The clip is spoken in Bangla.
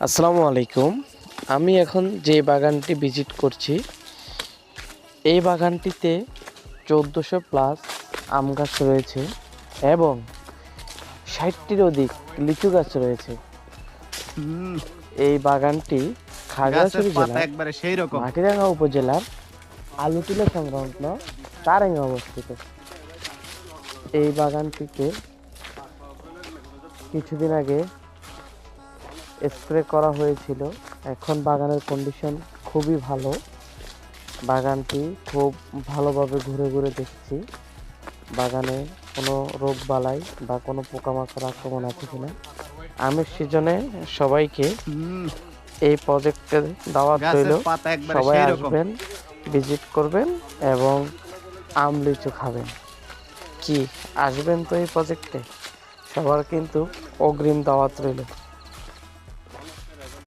আসসালামু আলাইকুম। আমি এখন যে বাগানটি ভিজিট করছি, এই বাগানটিতে 1400 প্লাস আম গাছ রয়েছে এবং 60টির অধিক লিচু গাছ রয়েছে। হুম, এই বাগানটি গাছের খাগড়াছড়ি পাতা জেলার একবারে সেই রকম। মাটিরাঙ্গা উপজেলার আলুটিলা সংলগ্ন তারেঙ্গা অবস্থিত। এই বাগানটিতে কিছুদিন আগে স্প্রে করা হয়েছিল। এখন বাগানের কন্ডিশন খুবই ভালো। বাগানটি খুব ভালোভাবে ঘুরে ঘুরে দেখছি বাগানে কোনো রোগ বালাই বা কোনো পোকামাকড় আক্রমণ আছে কিনা। আমের সিজনে সবাইকে হুম, এই প্রজেক্টে দাওয়াত রইল। গাছের পাতা একবারে সবাই সেই রকম। আসবেন, ভিজিট করবেন এবং আম লিচু খাবেন। কি আসবেন তো এই প্রজেক্টে? সবার কিন্তু অগ্রিম দাওয়াত রইল।